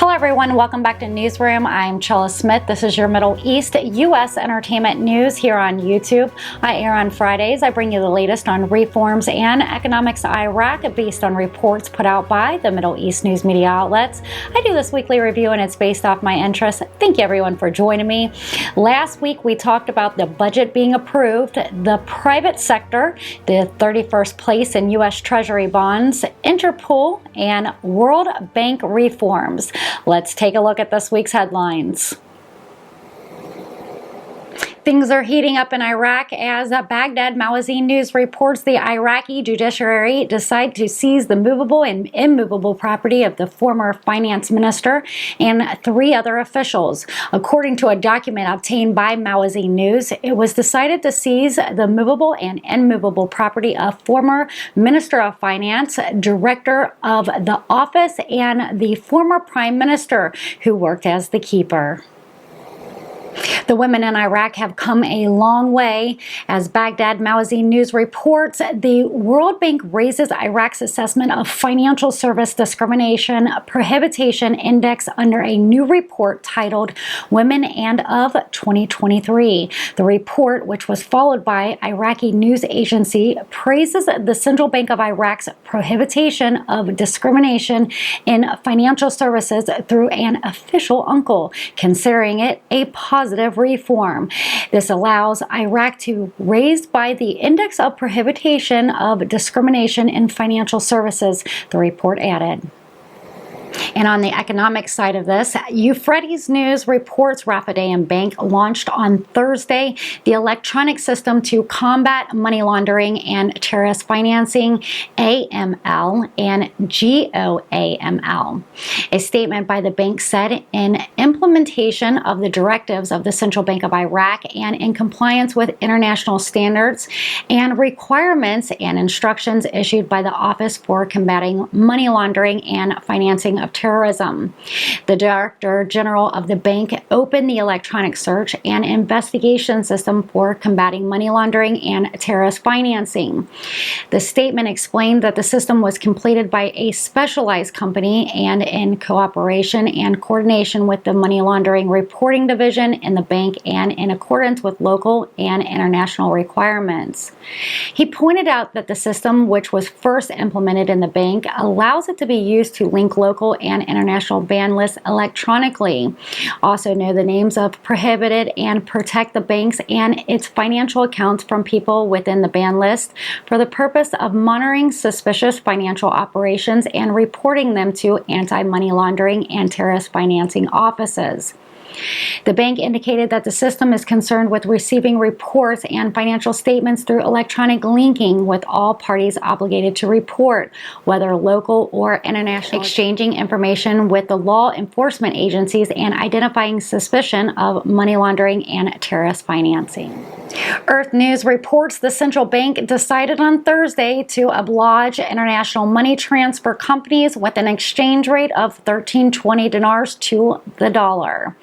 Hello everyone, welcome back to Newsroom. I'm Chella Smith. This is your Middle East U.S. entertainment news here on YouTube. I air on Fridays. I bring you the latest on reforms and economics of Iraq based on reports put out by the Middle East news media outlets. I do this weekly review and it's based off my interests. Thank you everyone for joining me. Last week we talked about the budget being approved, the private sector, the 31st place in U.S. Treasury bonds, Interpol, and World Bank reforms. Let's take a look at this week's headlines. Things are heating up in Iraq as Baghdad Magazine News reports the Iraqi judiciary decide to seize the movable and immovable property of the former finance minister and 3 other officials. According to a document obtained by Magazine News, it was decided to seize the movable and immovable property of former Minister of Finance, Director of the Office, and the former Prime Minister, who worked as the keeper. The women in Iraq have come a long way. As Baghdad Magazine News reports, the World Bank raises Iraq's assessment of financial service discrimination prohibition index under a new report titled Women and of 2023. The report, which was followed by Iraqi news agency, praises the Central Bank of Iraq's prohibition of discrimination in financial services through an official uncle, considering it a positive reform. This allows Iraq to raise by the index of prohibition of discrimination in financial services, the report added. And on the economic side of this, Euphrates News reports Rafidain Bank launched on Thursday the electronic system to combat money laundering and terrorist financing, AML and GOAML. A statement by the bank said, in implementation of the directives of the Central Bank of Iraq and in compliance with international standards and requirements and instructions issued by the Office for Combating Money Laundering and Financing of Terrorism. The Director General of the bank opened the electronic search and investigation system for combating money laundering and terrorist financing. The statement explained that the system was completed by a specialized company and in cooperation and coordination with the Money Laundering Reporting Division in the bank and in accordance with local and international requirements. He pointed out that the system, which was first implemented in the bank, allows it to be used to link local and international ban lists electronically. Also know the names of prohibited and protect the banks and its financial accounts from people within the ban list for the purpose of monitoring suspicious financial operations and reporting them to anti-money laundering and terrorist financing offices. The bank indicated that the system is concerned with receiving reports and financial statements through electronic linking with all parties obligated to report, whether local or international, exchanging information with the law enforcement agencies and identifying suspicion of money laundering and terrorist financing. Earth News reports the central bank decided on Thursday to oblige international money transfer companies with an exchange rate of 1320 dinars to the dollar.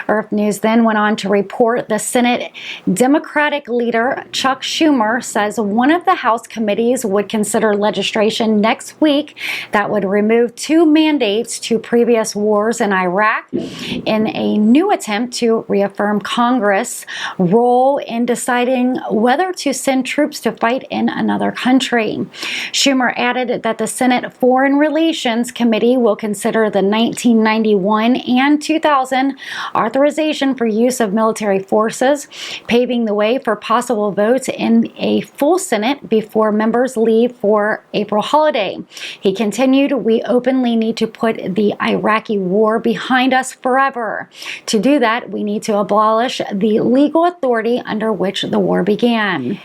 Earth News then went on to report the Senate Democratic leader Chuck Schumer says one of the House committees would consider legislation next week that would remove 2 mandates to previous wars in Iraq in a new attempt to reaffirm Congress' role in deciding whether to send troops to fight in another country. Schumer added that the Senate Foreign Relations Committee will consider the 1991 and 2000 authorization for use of military forces, paving the way for possible votes in a full Senate before members leave for April holiday. He continued, "We openly need to put the Iraqi war behind us forever. To do that, we need to abolish the legal authority under which the war began."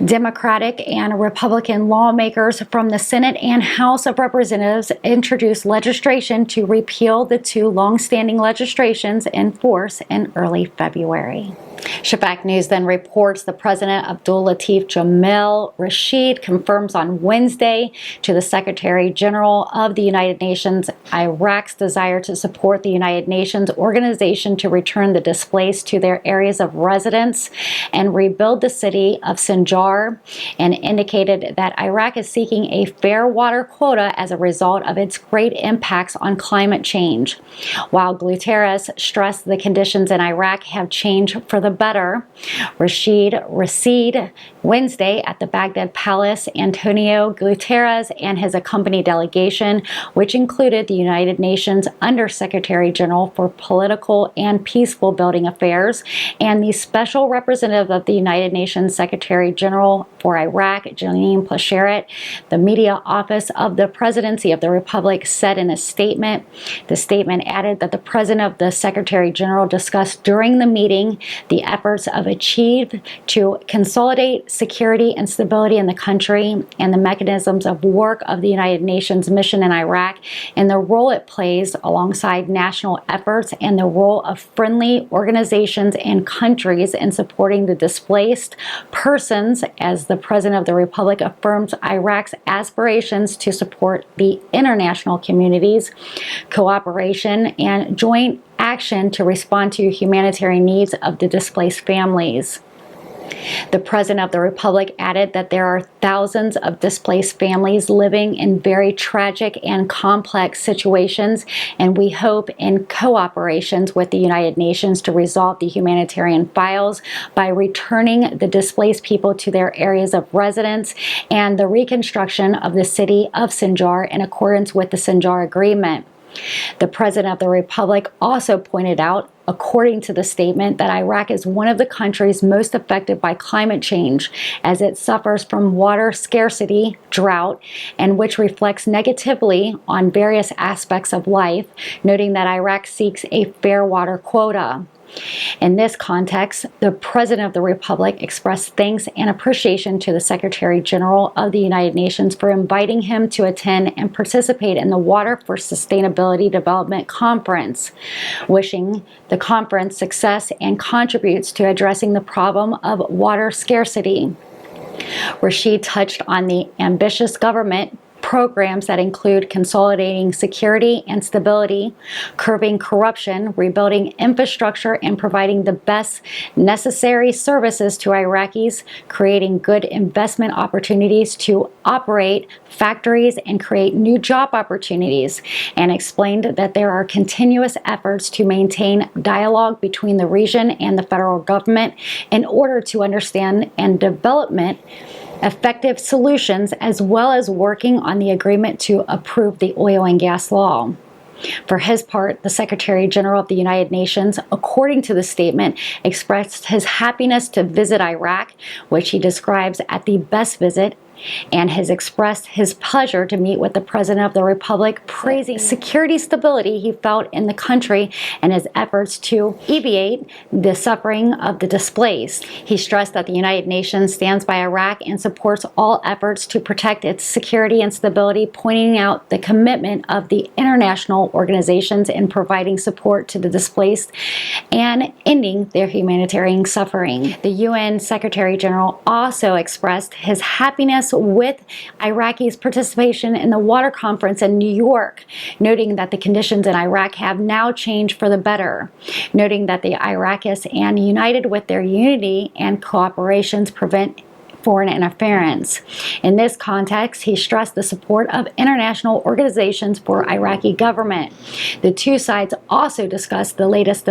Democratic and Republican lawmakers from the Senate and House of Representatives introduced legislation to repeal the 2 long-standing legislations in force in early February. Shafak News then reports the President Abdul Latif Jamil Rashid confirms on Wednesday to the Secretary General of the United Nations Iraq's desire to support the United Nations organization to return the displaced to their areas of residence and rebuild the city of Sinjar, and indicated that Iraq is seeking a fair water quota as a result of its great impacts on climate change. While Guterres stressed the conditions in Iraq have changed for the better, Rashid Wednesday at the Baghdad Palace. Antonio Guterres and his accompanying delegation, which included the United Nations Under-Secretary General for Political and Peaceful Building Affairs and the Special Representative of the United Nations Secretary General for Iraq, Janine Plasheret, the media office of the Presidency of the Republic said in a statement. The statement added that the President of the Secretary General discussed during the meeting the efforts of achieved to consolidate security and stability in the country and the mechanisms of work of the United Nations mission in Iraq and the role it plays alongside national efforts and the role of friendly organizations and countries in supporting the displaced persons, as the President of the Republic affirms Iraq's aspirations to support the international community's cooperation and joint action to respond to humanitarian needs of the displaced families. The President of the Republic added that there are thousands of displaced families living in very tragic and complex situations, and we hope in cooperations with the United Nations to resolve the humanitarian files by returning the displaced people to their areas of residence and the reconstruction of the city of Sinjar in accordance with the Sinjar Agreement. The President of the Republic also pointed out, according to the statement, that Iraq is one of the countries most affected by climate change as it suffers from water scarcity, drought, and which reflects negatively on various aspects of life, noting that Iraq seeks a fair water quota. In this context, the President of the Republic expressed thanks and appreciation to the Secretary General of the United Nations for inviting him to attend and participate in the Water for Sustainability Development Conference, wishing the conference success and contributes to addressing the problem of water scarcity. Rashid touched on the ambitious government programs that include consolidating security and stability, curbing corruption, rebuilding infrastructure, and providing the best necessary services to Iraqis, creating good investment opportunities to operate factories and create new job opportunities, and explained that there are continuous efforts to maintain dialogue between the region and the federal government in order to understand and development effective solutions, as well as working on the agreement to approve the oil and gas law. For his part, the Secretary General of the United Nations, according to the statement, expressed his happiness to visit Iraq, which he describes as the best visit, and has expressed his pleasure to meet with the President of the Republic, praising security stability he felt in the country and his efforts to alleviate the suffering of the displaced. He stressed that the United Nations stands by Iraq and supports all efforts to protect its security and stability, pointing out the commitment of the international organizations in providing support to the displaced and ending their humanitarian suffering. The UN Secretary General also expressed his happiness with Iraqis' participation in the water conference in New York, noting that the conditions in Iraq have now changed for the better, noting that the Iraqis and united with their unity and cooperations prevent foreign interference. In this context, he stressed the support of international organizations for Iraqi government. The two sides also discussed the latest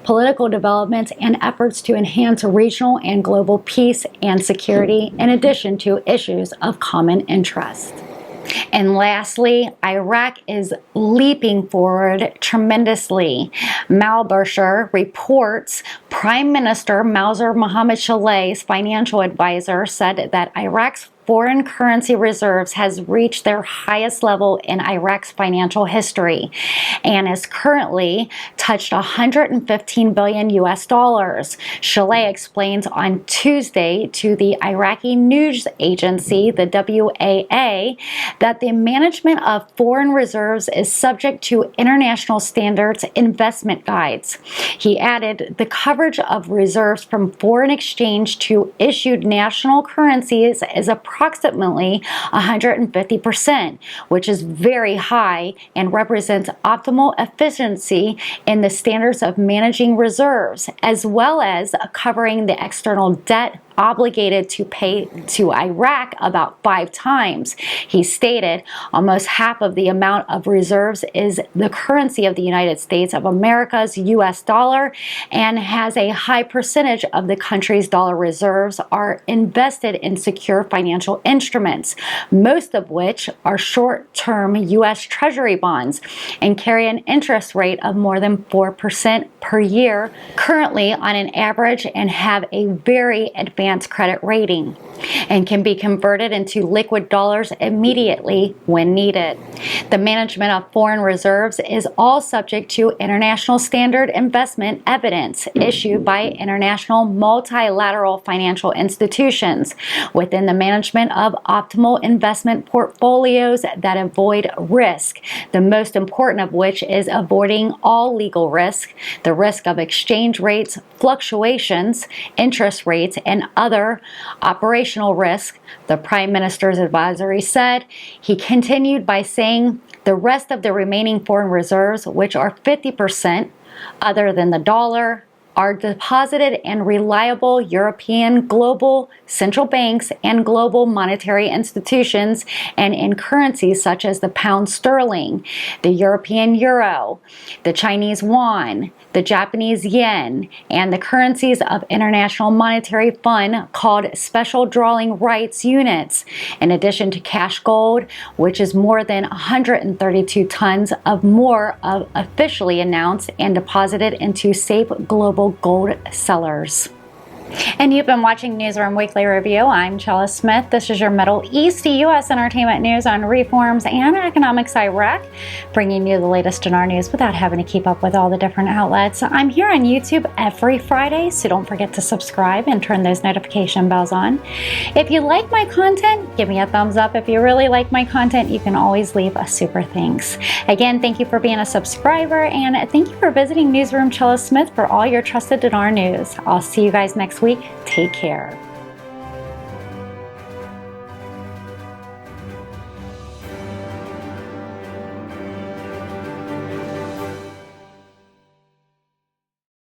political developments, and efforts to enhance regional and global peace and security, in addition to issues of common interest. And lastly, Iraq is leaping forward tremendously. Mal Bersher reports Prime Minister Mauser Mohammed Shalay's financial advisor said that Iraq's foreign currency reserves has reached their highest level in Iraq's financial history and is currently touched 115 billion US dollars. Shalay explains on Tuesday to the Iraqi news agency, the WAA, that the management of foreign reserves is subject to international standards investment guides. He added, the coverage of reserves from foreign exchange to issued national currencies is approximately 150%, which is very high and represents optimal efficiency in the standards of managing reserves, as well as covering the external debt obligated to pay to Iraq about 5 times. He stated almost half of the amount of reserves is the currency of the United States of America's US dollar, and has a high percentage of the country's dollar reserves are invested in secure financial instruments, most of which are short-term US Treasury bonds and carry an interest rate of more than 4% per year currently on an average, and have a very advanced credit rating and can be converted into liquid dollars immediately when needed. The management of foreign reserves is all subject to international standard investment evidence issued by international multilateral financial institutions within the management of optimal investment portfolios that avoid risk, the most important of which is avoiding all legal risk, the risk of exchange rates, fluctuations, interest rates, and other operational risk, the Prime Minister's advisory said. He continued by saying the rest of the remaining foreign reserves, which are 50% other than the dollar, are deposited in reliable European global central banks and global monetary institutions, and in currencies such as the pound sterling, the European euro, the Chinese yuan, the Japanese yen, and the currencies of International Monetary Fund called special drawing rights units, in addition to cash gold, which is more than 132 tons of more of officially announced and deposited into safe global gold cellars. And you've been watching Newsroom Weekly Review. I'm Chella Smith. This is your Middle East U.S. entertainment news on reforms and economics Iraq, bringing you the latest Dinar news without having to keep up with all the different outlets. I'm here on YouTube every Friday, so don't forget to subscribe and turn those notification bells on. If you like my content, give me a thumbs up. If you really like my content, you can always leave a super thanks. Again, thank you for being a subscriber, and thank you for visiting Newsroom Chella Smith for all your trusted Dinar news. I'll see you guys next week. Take care.